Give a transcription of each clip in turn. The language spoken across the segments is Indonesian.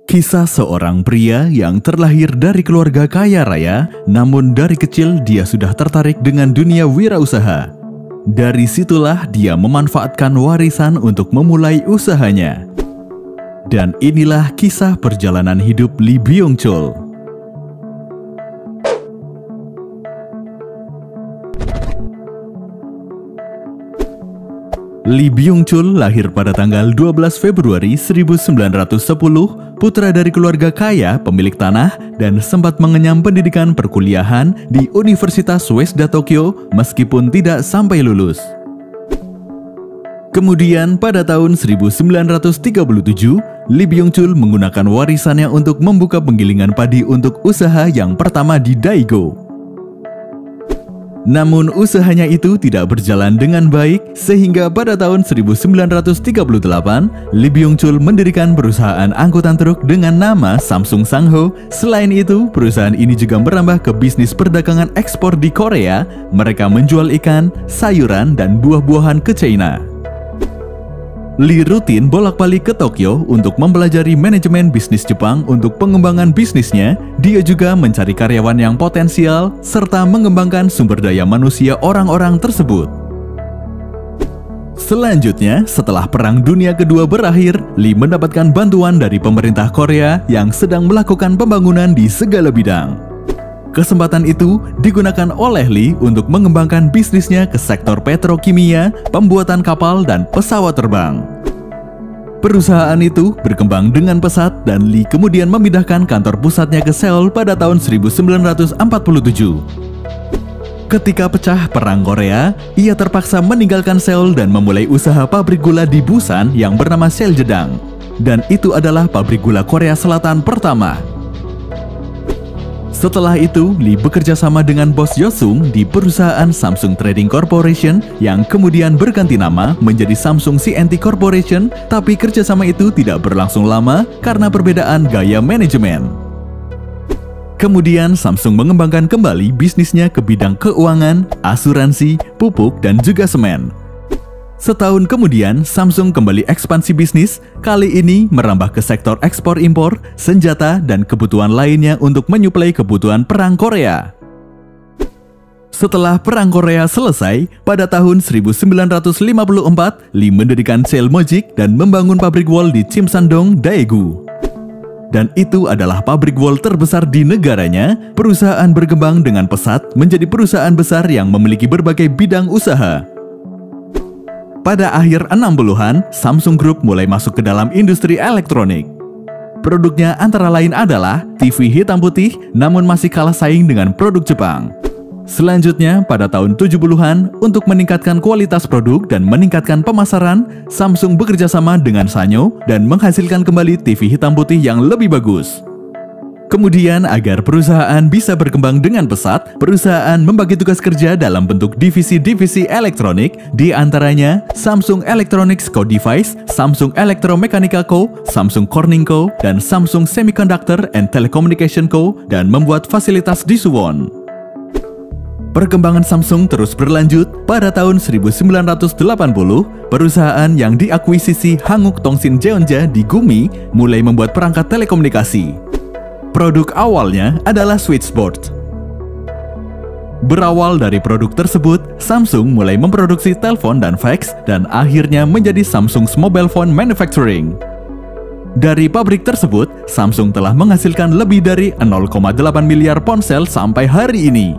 Kisah seorang pria yang terlahir dari keluarga kaya raya, namun dari kecil dia sudah tertarik dengan dunia wirausaha. Dari situlah dia memanfaatkan warisan untuk memulai usahanya. Dan inilah kisah perjalanan hidup Lee Byung-chul. Lee Byung-chul lahir pada tanggal 12 Februari 1910, putra dari keluarga kaya pemilik tanah dan sempat mengenyam pendidikan perkuliahan di Universitas Uesda Tokyo meskipun tidak sampai lulus. Kemudian pada tahun 1937, Lee Byung-chul menggunakan warisannya untuk membuka penggilingan padi untuk usaha yang pertama di Daegu. Namun usahanya itu tidak berjalan dengan baik sehingga pada tahun 1938 Lee Byung-chul mendirikan perusahaan angkutan truk dengan nama Samsung Sang-ho. Selain itu, perusahaan ini juga merambah ke bisnis perdagangan ekspor di Korea. Mereka menjual ikan, sayuran, dan buah-buahan ke China. Lee rutin bolak-balik ke Tokyo untuk mempelajari manajemen bisnis Jepang untuk pengembangan bisnisnya. Dia juga mencari karyawan yang potensial serta mengembangkan sumber daya manusia orang-orang tersebut. Selanjutnya, setelah Perang Dunia Kedua berakhir, Lee mendapatkan bantuan dari pemerintah Korea yang sedang melakukan pembangunan di segala bidang. Kesempatan itu digunakan oleh Lee untuk mengembangkan bisnisnya ke sektor petrokimia, pembuatan kapal, dan pesawat terbang. Perusahaan itu berkembang dengan pesat dan Lee kemudian memindahkan kantor pusatnya ke Seoul pada tahun 1947. Ketika pecah Perang Korea, ia terpaksa meninggalkan Seoul dan memulai usaha pabrik gula di Busan yang bernama Seoljedang. Dan itu adalah pabrik gula Korea Selatan pertama. Setelah itu, Lee bekerja sama dengan bos Yosung di perusahaan Samsung Trading Corporation yang kemudian berganti nama menjadi Samsung C&T Corporation, tapi kerjasama itu tidak berlangsung lama karena perbedaan gaya manajemen. Kemudian Samsung mengembangkan kembali bisnisnya ke bidang keuangan, asuransi, pupuk, dan juga semen. Setahun kemudian, Samsung kembali ekspansi bisnis, kali ini merambah ke sektor ekspor-impor, senjata, dan kebutuhan lainnya untuk menyuplai kebutuhan Perang Korea. Setelah Perang Korea selesai, pada tahun 1954, Lee mendirikan Seilmogic dan membangun pabrik wol di Chimsandong, Daegu. Dan itu adalah pabrik wol terbesar di negaranya. Perusahaan berkembang dengan pesat menjadi perusahaan besar yang memiliki berbagai bidang usaha. Pada akhir 60-an, Samsung Group mulai masuk ke dalam industri elektronik. Produknya antara lain adalah TV hitam putih, namun masih kalah saing dengan produk Jepang. Selanjutnya, pada tahun 70-an, untuk meningkatkan kualitas produk dan meningkatkan pemasaran, Samsung bekerja sama dengan Sanyo dan menghasilkan kembali TV hitam putih yang lebih bagus. Kemudian, agar perusahaan bisa berkembang dengan pesat, perusahaan membagi tugas kerja dalam bentuk divisi-divisi elektronik, di antaranya Samsung Electronics Co. Device, Samsung Electromechanical Co., Samsung Corning Co., dan Samsung Semiconductor and Telecommunication Co., dan membuat fasilitas di Suwon. Perkembangan Samsung terus berlanjut. Pada tahun 1980, perusahaan yang diakuisisi Hanguk Tongsin Jeonja di Gumi mulai membuat perangkat telekomunikasi. Produk awalnya adalah switchboard. Berawal dari produk tersebut, Samsung mulai memproduksi telepon dan fax dan akhirnya menjadi Samsung's Mobile Phone Manufacturing. Dari pabrik tersebut, Samsung telah menghasilkan lebih dari 0,8 miliar ponsel sampai hari ini.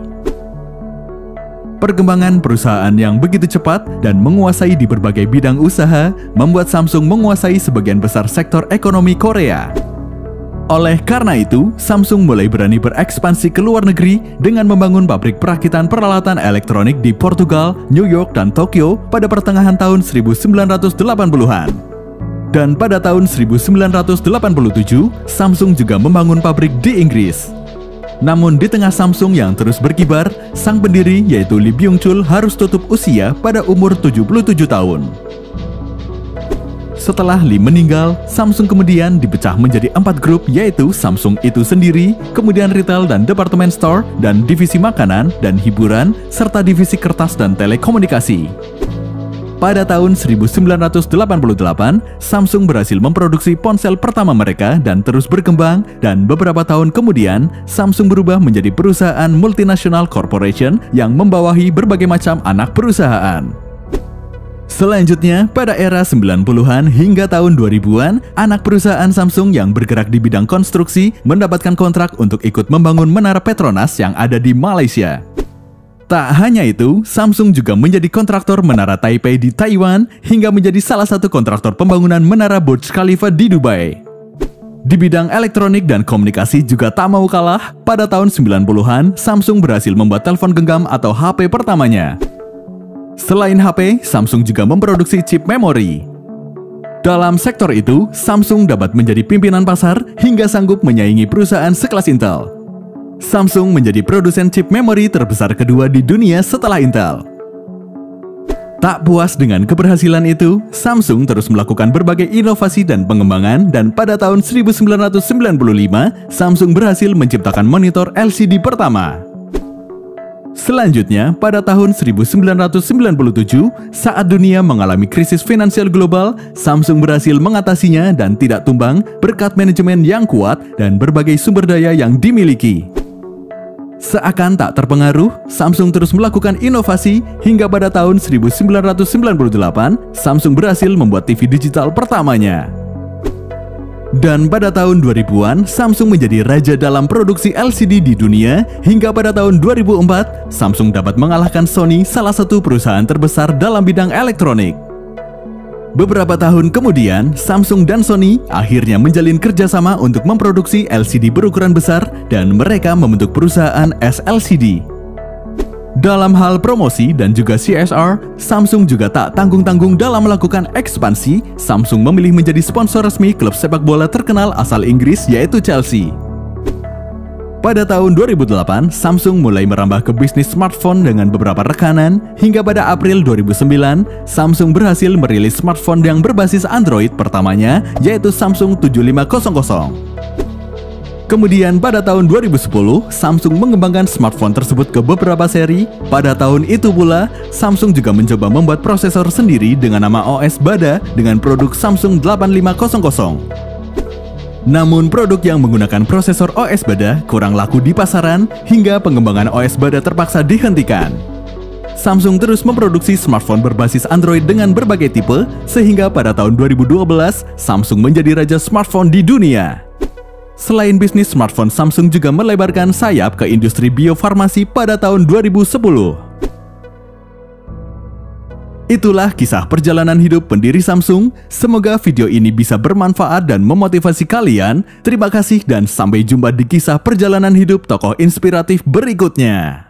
Perkembangan perusahaan yang begitu cepat dan menguasai di berbagai bidang usaha membuat Samsung menguasai sebagian besar sektor ekonomi Korea. Oleh karena itu, Samsung mulai berani berekspansi ke luar negeri dengan membangun pabrik perakitan peralatan elektronik di Portugal, New York, dan Tokyo pada pertengahan tahun 1980-an. Dan pada tahun 1987, Samsung juga membangun pabrik di Inggris. Namun di tengah Samsung yang terus berkibar, sang pendiri yaitu Lee Byung-chul harus tutup usia pada umur 77 tahun. Setelah Lee meninggal, Samsung kemudian dipecah menjadi 4 grup, yaitu Samsung itu sendiri, kemudian retail dan department store, dan divisi makanan dan hiburan, serta divisi kertas dan telekomunikasi. pada tahun 1988, Samsung berhasil memproduksi ponsel pertama mereka dan terus berkembang, dan beberapa tahun kemudian, Samsung berubah menjadi perusahaan multinational corporation yang membawahi berbagai macam anak perusahaan. Selanjutnya, pada era 90-an hingga tahun 2000-an, anak perusahaan Samsung yang bergerak di bidang konstruksi mendapatkan kontrak untuk ikut membangun Menara Petronas yang ada di Malaysia. Tak hanya itu, Samsung juga menjadi kontraktor Menara Taipei di Taiwan hingga menjadi salah satu kontraktor pembangunan Menara Burj Khalifa di Dubai. Di bidang elektronik dan komunikasi juga tak mau kalah, pada tahun 90-an, Samsung berhasil membuat telepon genggam atau HP pertamanya. Selain HP, Samsung juga memproduksi chip memori. Dalam sektor itu, Samsung dapat menjadi pimpinan pasar hingga sanggup menyaingi perusahaan sekelas Intel. Samsung menjadi produsen chip memori terbesar kedua di dunia setelah Intel. Tak puas dengan keberhasilan itu, Samsung terus melakukan berbagai inovasi dan pengembangan, dan pada tahun 1995, Samsung berhasil menciptakan monitor LCD pertama. Selanjutnya, pada tahun 1997, saat dunia mengalami krisis finansial global, Samsung berhasil mengatasinya dan tidak tumbang berkat manajemen yang kuat dan berbagai sumber daya yang dimiliki. Seakan tak terpengaruh, Samsung terus melakukan inovasi hingga pada tahun 1998, Samsung berhasil membuat TV digital pertamanya. Dan pada tahun 2000-an, Samsung menjadi raja dalam produksi LCD di dunia hingga pada tahun 2004, Samsung dapat mengalahkan Sony, salah satu perusahaan terbesar dalam bidang elektronik. Beberapa tahun kemudian, Samsung dan Sony akhirnya menjalin kerjasama untuk memproduksi LCD berukuran besar dan mereka membentuk perusahaan SLCD. Dalam hal promosi dan juga CSR, Samsung juga tak tanggung-tanggung dalam melakukan ekspansi. Samsung memilih menjadi sponsor resmi klub sepak bola terkenal asal Inggris yaitu Chelsea. Pada tahun 2008, Samsung mulai merambah ke bisnis smartphone dengan beberapa rekanan, hingga pada April 2009, Samsung berhasil merilis smartphone yang berbasis Android pertamanya, yaitu Samsung 7500. Kemudian pada tahun 2010, Samsung mengembangkan smartphone tersebut ke beberapa seri. Pada tahun itu pula, Samsung juga mencoba membuat prosesor sendiri dengan nama OS Bada dengan produk Samsung 8500. Namun produk yang menggunakan prosesor OS Bada kurang laku di pasaran hingga pengembangan OS Bada terpaksa dihentikan. Samsung terus memproduksi smartphone berbasis Android dengan berbagai tipe sehingga pada tahun 2012 Samsung menjadi raja smartphone di dunia. Selain bisnis smartphone, Samsung juga melebarkan sayap ke industri biofarmasi pada tahun 2010. Itulah kisah perjalanan hidup pendiri Samsung. Semoga video ini bisa bermanfaat dan memotivasi kalian. Terima kasih dan sampai jumpa di kisah perjalanan hidup tokoh inspiratif berikutnya.